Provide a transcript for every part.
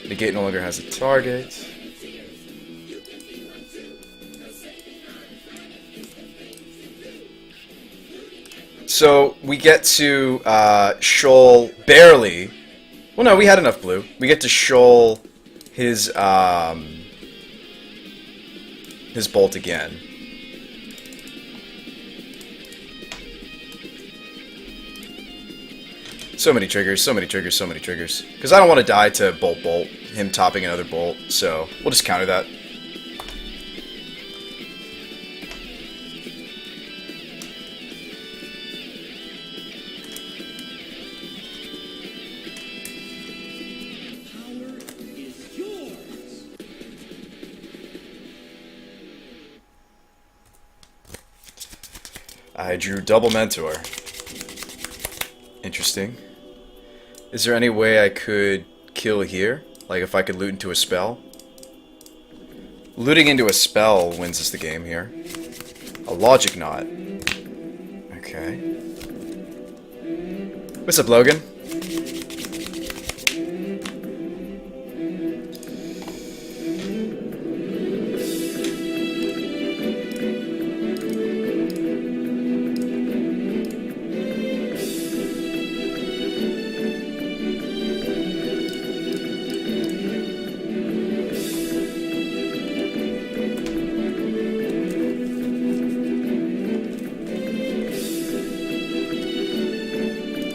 The gate no longer has a target. So we get to shoal barely. Well, no, we had enough blue. We get to shoal his bolt again. So many triggers, so many triggers, so many triggers. Because I don't want to die to bolt, him topping another bolt. So we'll just counter that. I drew double mentor. Interesting. Is there any way I could kill here? Like if I could loot into a spell? Looting into a spell wins us the game here. A logic knot. Okay. What's up, Logan?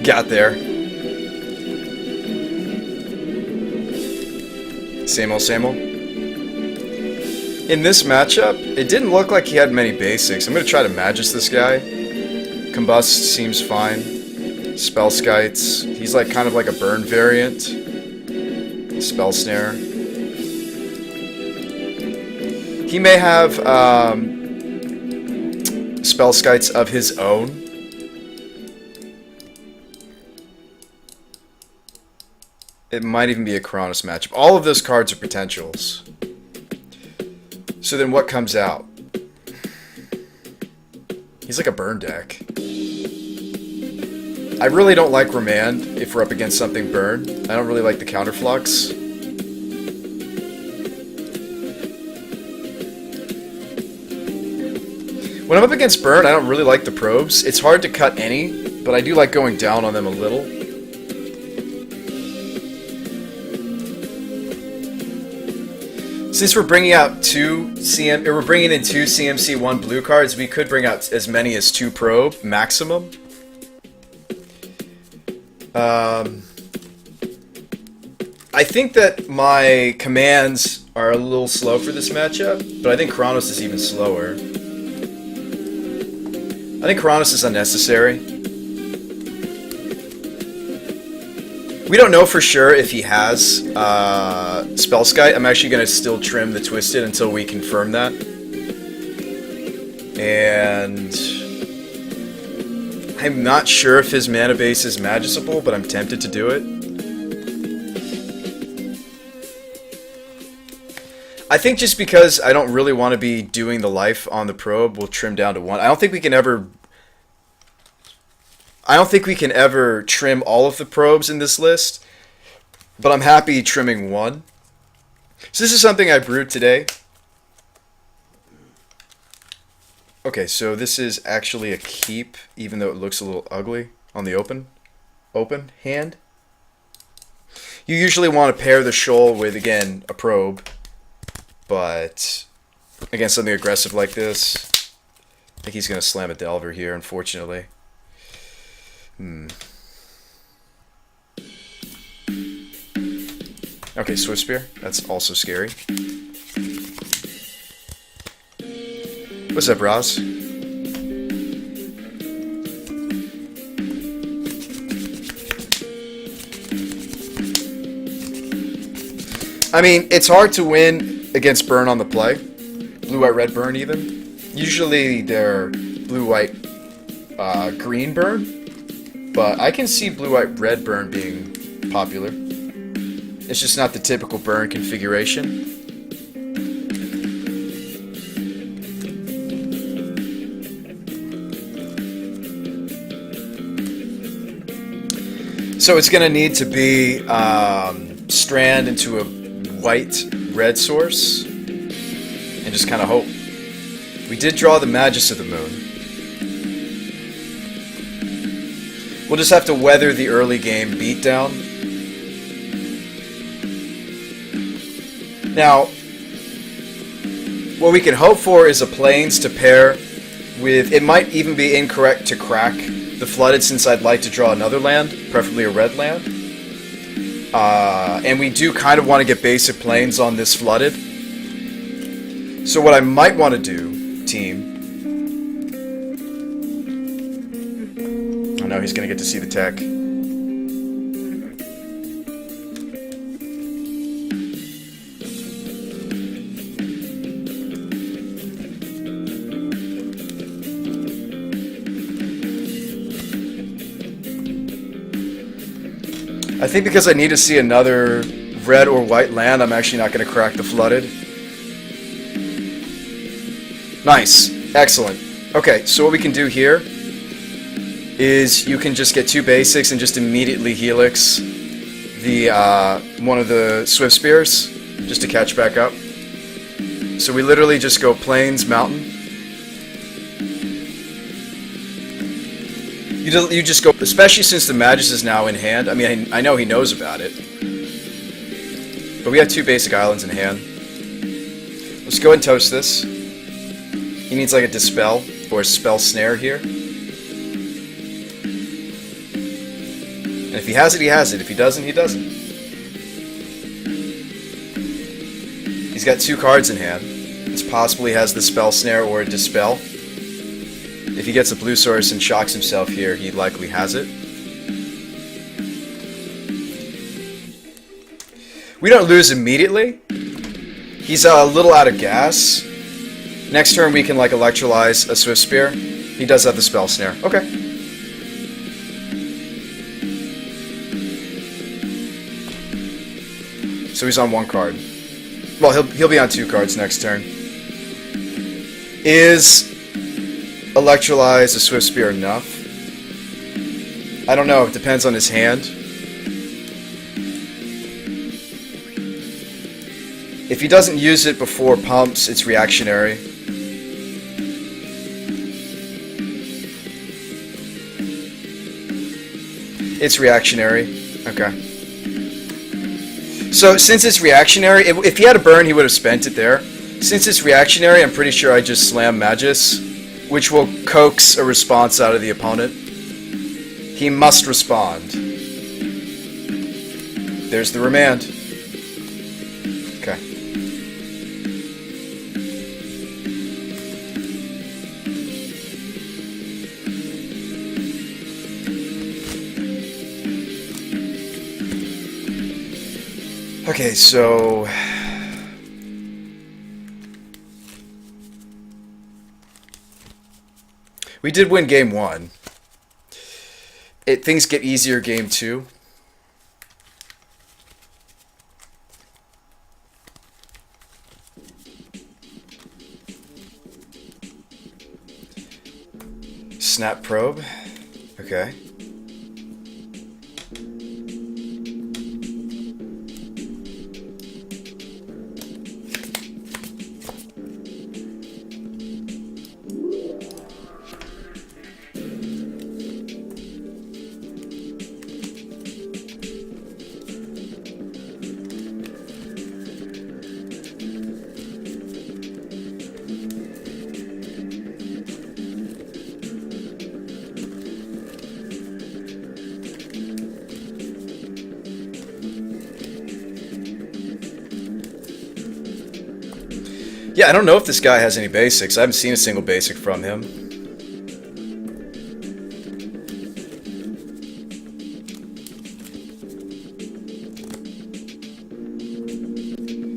Got there. Same old, same old. In this matchup, it didn't look like he had many basics. I'm going to try to Magis this guy. Combust seems fine. Spell Skites. He's like kind of like a burn variant. Spell Snare. He may have Spell Skites of his own. It might even be a Kronos matchup. All of those cards are potentials. So then what comes out? He's like a burn deck. I really don't like Remand if we're up against something burn. I don't really like the counterflux. When I'm up against burn, I don't really like the probes. It's hard to cut any, but I do like going down on them a little. Since we're bringing out we're bringing in two CMC1 blue cards, we could bring out as many as 2 probe maximum. I think that my commands are a little slow for this matchup, but I think Kronos is even slower. I think Kronos is unnecessary. We don't know for sure if he has Spellskite. I'm actually going to still trim the Twisted until we confirm that. And I'm not sure if his mana base is Magisable, but I'm tempted to do it. I think just because I don't really want to be doing the life on the probe, we'll trim down to 1. I don't think we can ever trim all of the probes in this list, but I'm happy trimming 1. So this is something I brewed today. Okay, so this is actually a keep, even though it looks a little ugly on the open hand. You usually want to pair the shoal with, again, a probe, but against something aggressive like this, I think he's going to slam a Delver here, unfortunately. Okay, Swift Spear. That's also scary. What's up, Roz? I mean, it's hard to win against burn on the play. Blue, white, red burn even. Usually they're blue, white, green burn. But I can see blue, white, red burn being popular. It's just not the typical burn configuration. So it's going to need to be strand into a white-red source and just kind of hope. We did draw the Magus of the Moon. We'll just have to weather the early game beatdown. Now, what we can hope for is a Plains to pair with... It might even be incorrect to crack the Flooded, since I'd like to draw another land, preferably a red land. And we do kind of want to get basic Plains on this Flooded. So what I might want to do, team... Oh no, he's going to get to see the tech. I think because I need to see another red or white land, I'm actually not going to crack the Flooded. Nice. Excellent. Okay, so what we can do here is you can just get 2 basics and just immediately helix the one of the Swift Spears just to catch back up. So we literally just go Plains, Mountain. You just go, especially since the Magus is now in hand. I mean, I know he knows about it. But we have 2 basic islands in hand. Let's go ahead and toast this. He needs like a Dispel or a Spell Snare here. And if he has it, he has it. If he doesn't, he doesn't. He's got 2 cards in hand. It's possible he has the Spell Snare or a Dispel. If he gets a blue source and shocks himself here, he likely has it. We don't lose immediately. He's a little out of gas. Next turn we can like electrolyze a Swift Spear. He does have the Spell Snare. Okay. So he's on 1 card. Well, he'll be on 2 cards next turn. Is electrolyze a Swift Spear enough? I don't know. It depends on his hand. If he doesn't use it before pumps, it's reactionary. It's reactionary. Okay. So since it's reactionary, if he had a burn, he would have spent it there. Since it's reactionary, I'm pretty sure I just slam Magus, which will coax a response out of the opponent. He must respond. There's the remand. Okay. Okay, so... we did win game 1. Things get easier game 2. Snap probe. Okay. Yeah, I don't know if this guy has any basics. I haven't seen a single basic from him.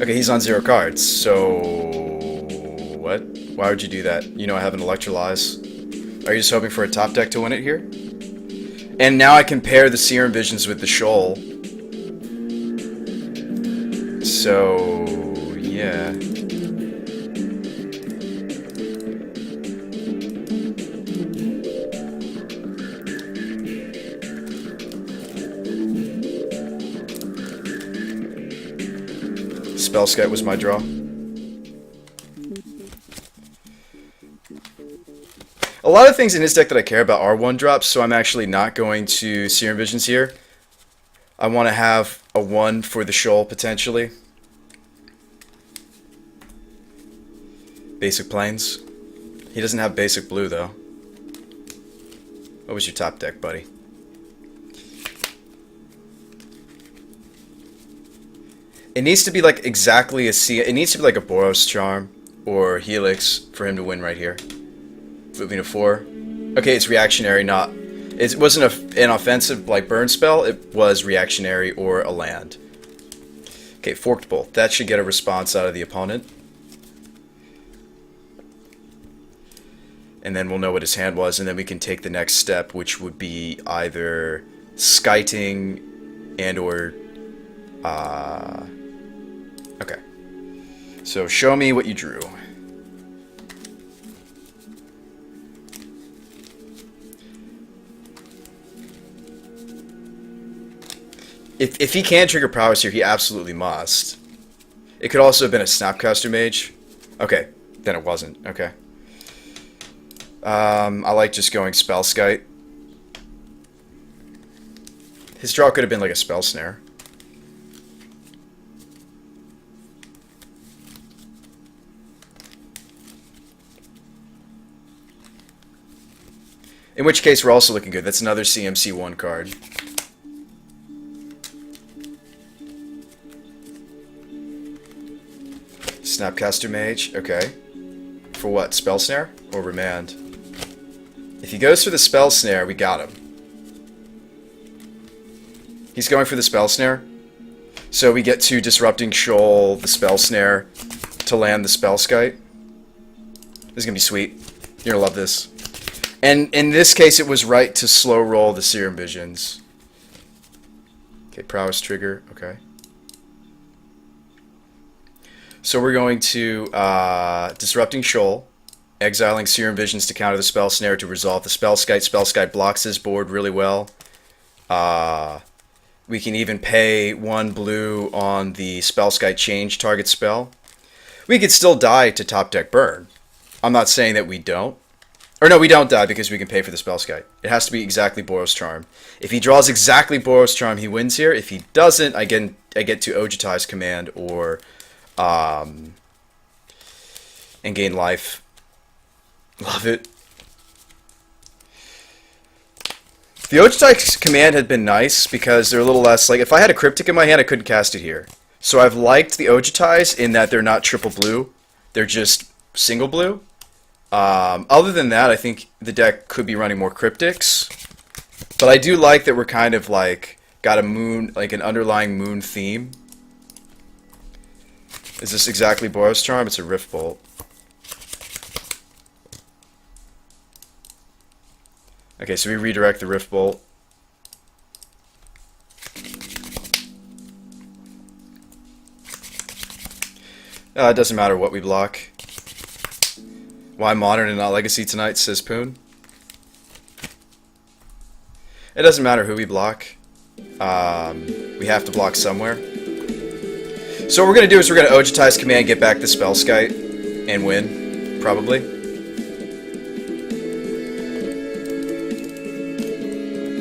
Okay, he's on 0 cards, so... what? Why would you do that? You know I have an Electrolyze. Are you just hoping for a top deck to win it here? And now I can pair the Serum Visions with the Shoal. So... yeah... Spellskite was my draw. A lot of things in his deck that I care about are 1-drops, so I'm actually not going to Serum Visions here. I want to have a 1 for the Shoal, potentially. Basic Plains. He doesn't have basic blue, though. What was your top deck, buddy? It needs to be like exactly a C. It needs to be like a Boros Charm or Helix for him to win right here. Moving to 4. Okay, it's reactionary, not... It wasn't an offensive, like, burn spell. It was reactionary or a land. Okay, Forked Bolt. That should get a response out of the opponent. And then we'll know what his hand was, and then we can take the next step, which would be either skiting and or... Okay. So, show me what you drew. If he can trigger prowess here, he absolutely must. It could also have been a Snapcaster Mage. Okay, then it wasn't. Okay. I like just going Spellskite. His draw could have been like a Spell Snare. In which case, we're also looking good. That's another CMC1 card. Snapcaster Mage, okay. For what, Spell Snare or Remand? If he goes for the Spell Snare, we got him. He's going for the Spell Snare. So we get to Disrupting Shoal, the Spell Snare, to land the Spellskite. This is going to be sweet. You're going to love this. And in this case, it was right to slow roll the Serum Visions. Okay, Prowess Trigger, okay. So we're going to Disrupting Shoal, exiling Serum Visions to counter the Spell Snare to resolve the Spellskite. Spellskite blocks his board really well. We can even pay 1 blue on the Spellskite change target spell. We could still die to top deck burn. I'm not saying that we don't. Or no, we don't die because we can pay for the Spellskite. It has to be exactly Boros Charm. If he draws exactly Boros Charm, he wins here. If he doesn't, I get to Ojutai's Command or... and gain life. Love it. The Ojutai's Command had been nice because they're a little less, like, if I had a Cryptic in my hand, I couldn't cast it here. So I've liked the Ojutai's in that they're not triple blue. They're just single blue. Other than that, I think the deck could be running more Cryptics. But I do like that we're kind of, like, got a moon, like an underlying moon theme. Is this exactly Boros Charm? It's a Rift Bolt. Okay, so we redirect the Rift Bolt. It doesn't matter what we block. Why Modern and not Legacy tonight, says Poon. It doesn't matter who we block. We have to block somewhere. So what we're going to do is we're going to Ojutai's Command, get back the Spellskite, and win, probably.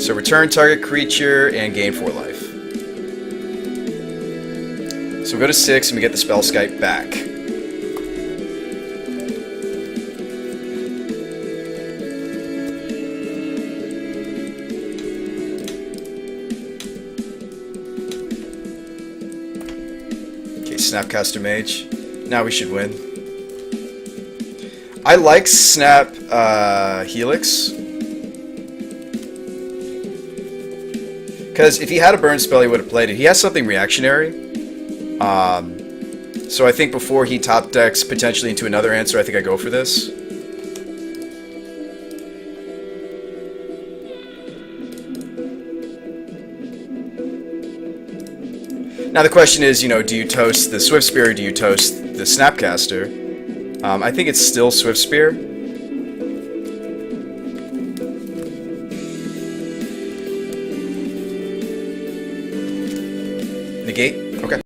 So return target creature and gain 4 life. So we go to 6 and we get the Spellskite back. Snapcaster Mage. Now we should win. I like Snap Helix. Because if he had a burn spell, he would have played it. He has something reactionary. So I think before he top decks potentially into another answer, I think I go for this. Now the question is, you know, do you toast the Swift Spear or do you toast the Snapcaster? I think it's still Swift Spear. Negate? Okay.